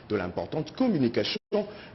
de l'importante communication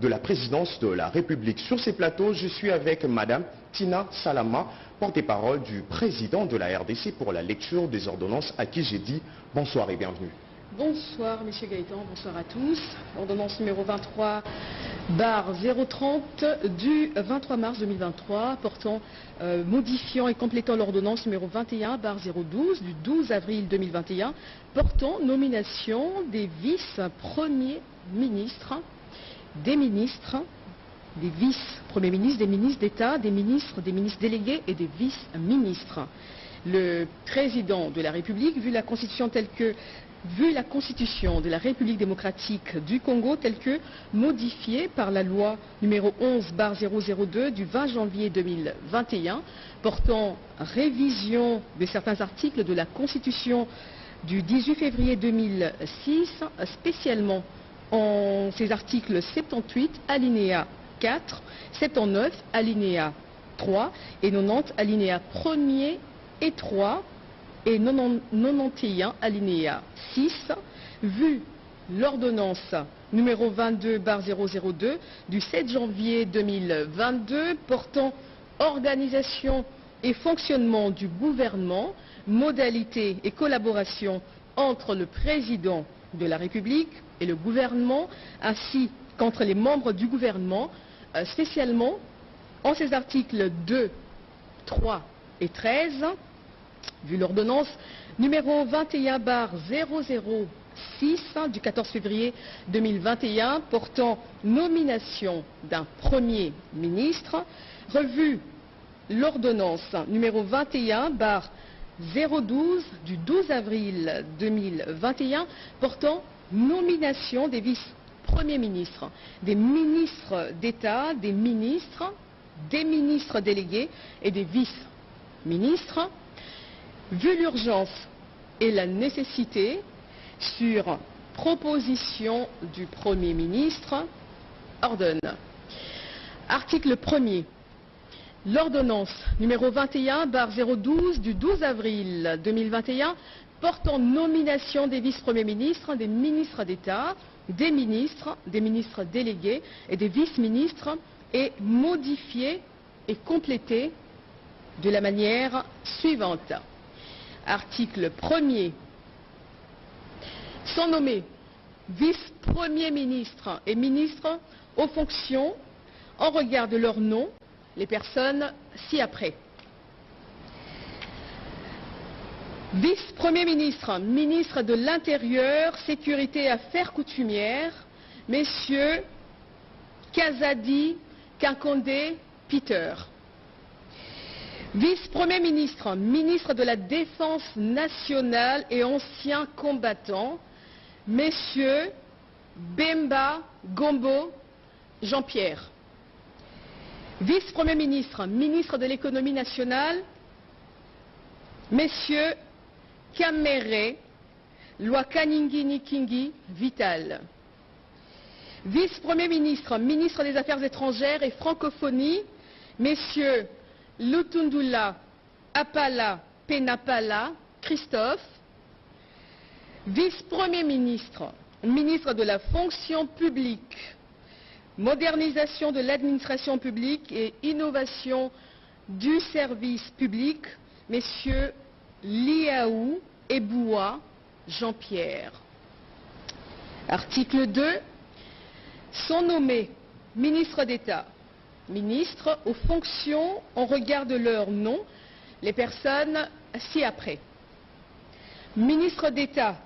de la présidence de la République. Sur ces plateaux, je suis avec Madame Tina Salama, porte-parole du président de la RDC pour la lecture des ordonnances, à qui j'ai dit bonsoir et bienvenue. Bonsoir, M. Gaëtan, bonsoir à tous. Ordonnance numéro 23/030 du 23 mars 2023 portant, modifiant et complétant l'ordonnance numéro 21/012 du 12 avril 2021 portant nomination des vice-premiers ministres, des ministres, des vice-premiers ministres, des ministres d'État, des ministres délégués et des vice-ministres. Le président de la République, vu la Constitution de la République démocratique du Congo telle que modifiée par la loi numéro 11/002 du 20 janvier 2021 portant révision de certains articles de la Constitution du 18 février 2006, spécialement en ces articles 78 alinéa 4, 79 alinéa 3 et 90 alinéa 1er et 3 et 91 alinéa 6, vu l'ordonnance numéro 22/002 du 7 janvier 2022 portant organisation et fonctionnement du gouvernement, modalités et collaboration entre le président de la République et le gouvernement, ainsi qu'entre les membres du gouvernement, spécialement en ces articles 2, 3 et 13, vu l'ordonnance numéro 21/006 du 14 février 2021 portant nomination d'un Premier ministre, revu l'ordonnance numéro 21/012 du 12 avril 2021 portant nomination des vice-premiers ministres, des ministres d'État, des ministres délégués et des vice-ministres. Vu l'urgence et la nécessité, sur proposition du Premier ministre, ordonne. Article 1er. L'ordonnance numéro 21/012 du 12 avril 2021 portant nomination des vice-premiers ministres, des ministres d'État, des ministres délégués et des vice-ministres est modifiée et complétée de la manière suivante. Article 1er. Sont nommés vice-premiers ministres et ministres aux fonctions en regard de leur nom les personnes ci-après. Vice-premier ministre, ministre de l'Intérieur, Sécurité et Affaires coutumières, messieurs Kazadi Kinkondé Peter. Vice-premier ministre, ministre de la Défense nationale et ancien combattant, messieurs Bemba Gombo Jean-Pierre. Vice-premier ministre, ministre de l'économie nationale, messieurs Kamere Lwakaningi Nikingi Vital. Vice-premier ministre, ministre des Affaires étrangères et francophonie, messieurs Lutundula Apala Penapala Christophe. Vice-premier ministre, ministre de la fonction publique, modernisation de l'administration publique et innovation du service public, messieurs Liaou Eboua Jean-Pierre. Article 2. Sont nommés ministres d'État, ministres aux fonctions en regard de leur nom, les personnes ci-après. Ministre d'État,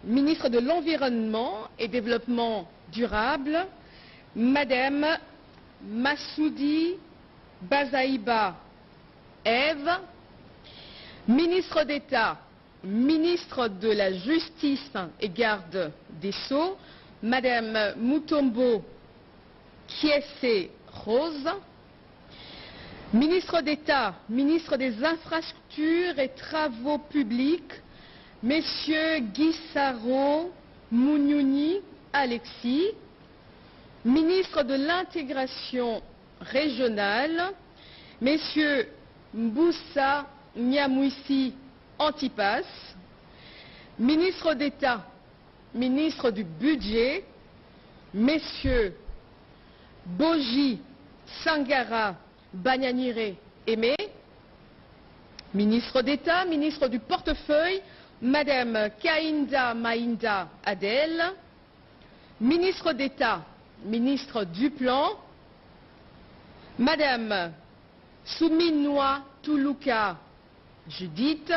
ministre de l'Environnement et Développement durable, Madame Massoudi Bazaïba Ève. Ministre d'État, ministre de la Justice et Garde des Sceaux, Madame Mutombo Kiese Rose. Ministre d'État, ministre des Infrastructures et Travaux publics, Messieurs Guissaro Mouniouni Alexis. Ministre de l'Intégration régionale, Messieurs Mboussa Nyamwisi Antipas. Ministre d'État, ministre du Budget, Messieurs Boji Sangara Banyanire Aimé, ministre d'État, ministre du portefeuille, Madame Kainda Mainda Adel, ministre d'État, ministre du Plan, Madame Souminoua Toulouka Judith,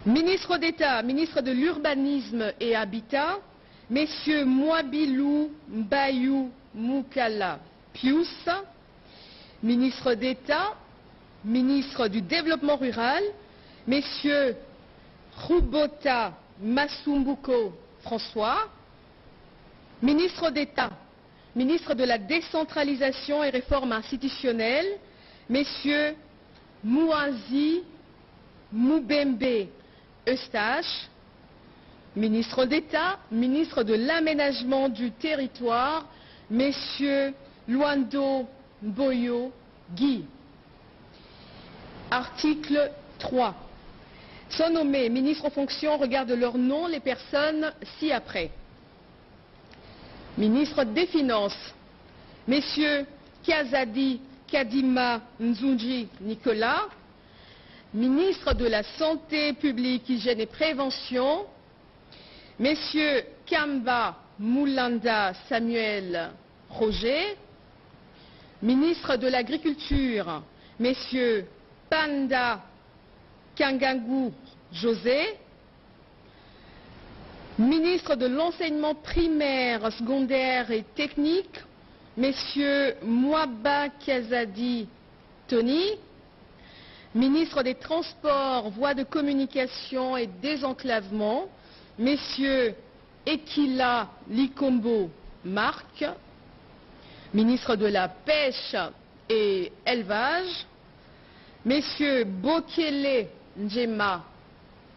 ministre d'État, ministre de l'Urbanisme et Habitat, Messieurs Mwabilou Mbayou Moukala Pius, ministre d'État, ministre du Développement rural, Messieurs Roubota Masumbuko François, ministre d'État, ministre de la décentralisation et réforme institutionnelle, Messieurs Mouazi Moubembe Eustache, ministre d'État, ministre de l'aménagement du territoire, Messieurs Luando Boyo Guy. Article 3. Sont nommés ministres en fonction, regarde leur nom, les personnes ci-après. Ministre des Finances, Messieurs Kiazadi Kadima Nzunji Nicolas, ministre de la Santé publique, Hygiène et Prévention, Messieurs Kamba Moulanda Samuel Roger, ministre de l'Agriculture, Messieurs Panda Kangangou José, ministre de l'Enseignement primaire, secondaire et technique, Messieurs Mouaba Kiazadi Tony, ministre des Transports, Voies de communication et désenclavement, Messieurs Ekila Likombo Marc, ministre de la Pêche et Élevage, Messieurs Bokele Njema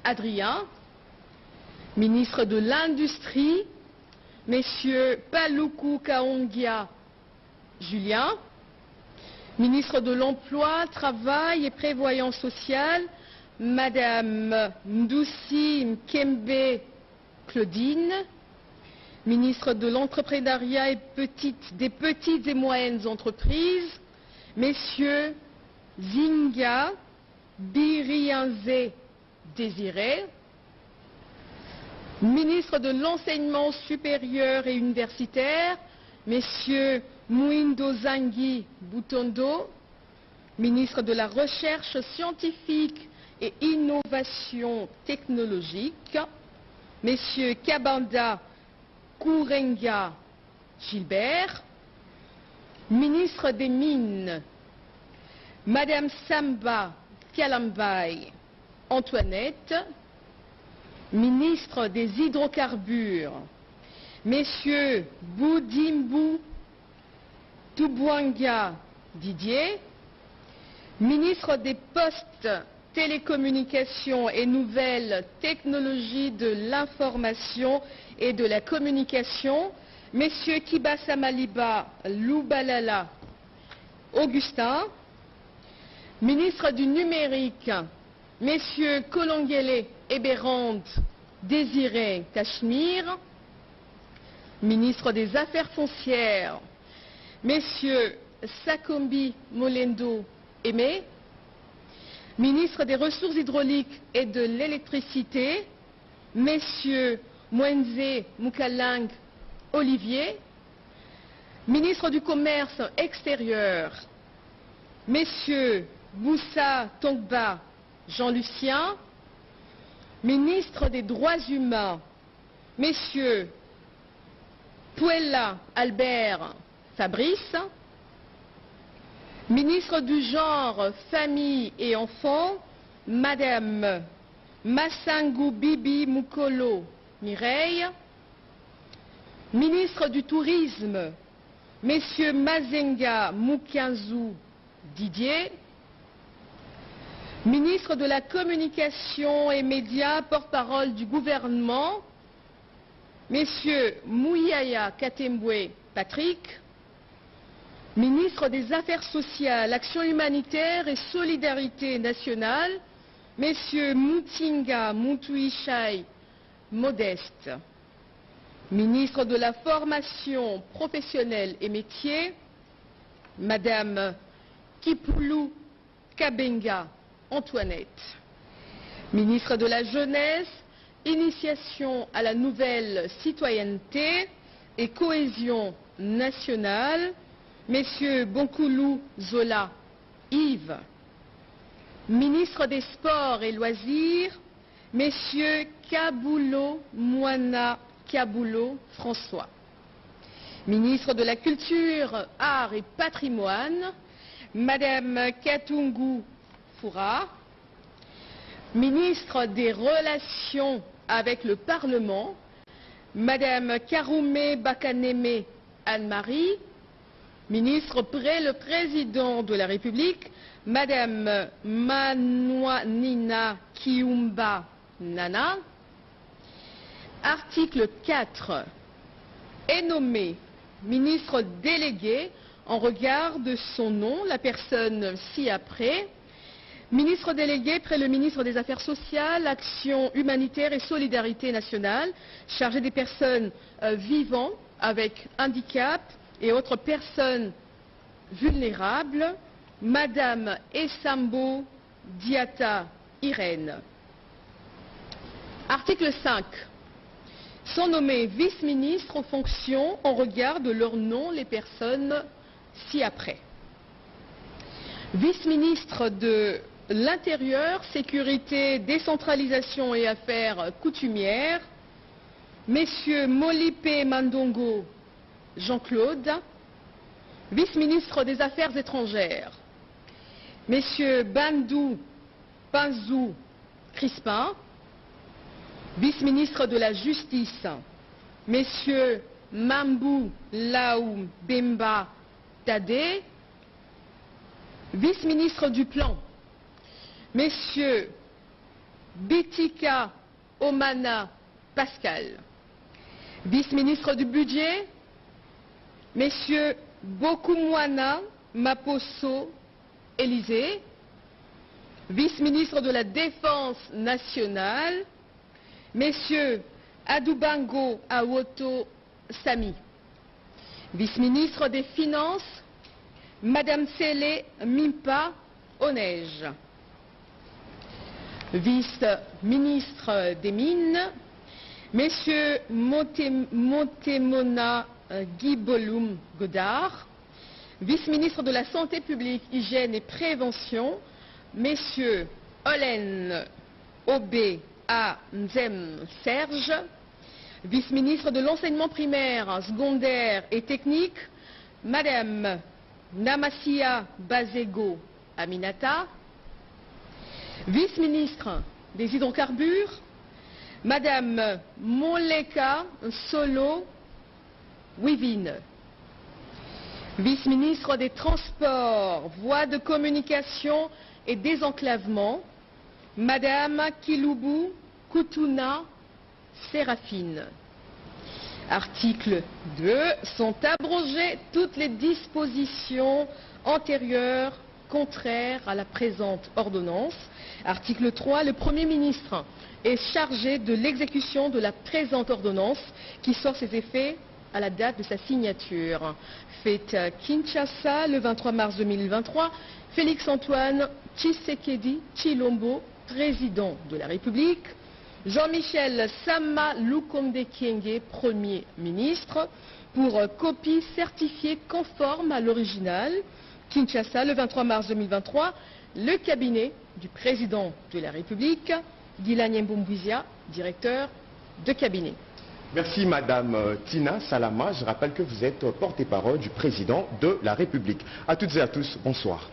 Adrien, ministre de l'Industrie, Messieurs Paluku Kaongia Julien, ministre de l'Emploi, Travail et Prévoyance sociale, Madame Ndoussi Mkembe Claudine, ministre de l'Entrepreneuriat et des petites et moyennes entreprises, Messieurs Zinga Birianze Désiré, ministre de l'Enseignement supérieur et universitaire, Messieurs Mouindo Zangi Boutondo, ministre de la Recherche scientifique et innovation technologique, Messieurs Kabanda Kourenga Gilbert, ministre des Mines, Madame Samba Kalambay Antoinette, ministre des Hydrocarbures, Messieurs Boudimbu Toubouanga Didier, ministre des Postes, Télécommunications et Nouvelles Technologies de l'Information et de la Communication, Messieurs Kibasa Maliba Loubalala Augustin, ministre du Numérique, Messieurs Kolongele Eberand Désiré Cachemire, ministre des Affaires foncières, Messieurs Sakombi Molendo Aimé, ministre des Ressources hydrauliques et de l'électricité, Messieurs Mwenze Moukalang Olivier, ministre du Commerce extérieur, Messieurs Boussa Tongba Jean-Lucien, ministre des Droits humains, Messieurs Pouella Albert Fabrice, ministre du Genre, Famille et Enfants, Madame Massangou Bibi Moukolo Mireille, ministre du Tourisme, Messieurs Mazenga Moukianzou Didier, ministre de la Communication et Médias, porte-parole du gouvernement, Messieurs Mouyaya Katembwe Patrick, ministre des Affaires sociales, Action humanitaire et solidarité nationale, Messieurs Moutinga Moutouichai Modeste, Ministre de la Formation professionnelle et métiers, Madame Kipoulou Kabenga Antoinette. Ministre de la Jeunesse, Initiation à la nouvelle citoyenneté et cohésion nationale, Messieurs Bonkoulou Zola Yves. Ministre des Sports et Loisirs, Messieurs Kaboulo Moana Kaboulo François. Ministre de la Culture, Arts et Patrimoine, Madame Katungu Foura. Ministre des Relations avec le Parlement, Madame Karoumé Bakaneme Anne-Marie. Ministre près le Président de la République, Madame Manouanina Kiumba Nana. Article 4. Est nommé ministre délégué en regard de son nom, la personne ci-après. Ministre délégué près le ministre des Affaires sociales, Action humanitaire et solidarité nationale, chargé des personnes vivant avec handicap et autres personnes vulnérables, Madame Essambo Diata Irène. Article 5. Sont nommés vice-ministres aux fonctions en regard de leur nom les personnes ci-après. Vice-ministre de l'Intérieur, Sécurité, Décentralisation et Affaires coutumières, Messieurs Molipe Mandongo Jean-Claude. Vice-ministre des Affaires étrangères, Messieurs Bandou Panzou Crispin. Vice-ministre de la Justice, Messieurs Mambou Laou Bemba Tadé. Vice-ministre du Plan, Messieurs Bitika Omana Pascal. Vice-ministre du Budget, Messieurs Bokumwana Maposo Élysée. Vice-ministre de la Défense nationale, Messieurs Adoubango Awoto Sami. Vice-ministre des Finances, Madame Sele Mimpa Onej. Vice-ministre des Mines, Messieurs Montemona Guiboloum Godard. Vice-ministre de la Santé publique, Hygiène et Prévention, Messieurs Olen Obé A. Nzem Serge. Vice-ministre de l'Enseignement primaire, secondaire et technique, Madame Namassia Bazego Aminata. Vice-ministre des Hydrocarbures, Madame Moleka Solo Wivine. Vice-ministre des Transports, Voies de communication et désenclavement, Madame Kiloubou Koutouna Séraphine. Article 2. Sont abrogées toutes les dispositions antérieures contraires à la présente ordonnance. Article 3. Le Premier ministre est chargé de l'exécution de la présente ordonnance qui sort ses effets à la date de sa signature. Fait à Kinshasa le 23 mars 2023, Félix Antoine Tshisekedi Tshilombo, président de la République. Jean-Michel Sama Lukonde Kyenge, Premier ministre, pour copie certifiée conforme à l'original. Kinshasa, le 23 mars 2023, le cabinet du président de la République, Guilany Mboumbouizia, directeur de cabinet. Merci Madame Tina Salama. Je rappelle que vous êtes porte-parole du président de la République. À toutes et à tous, bonsoir.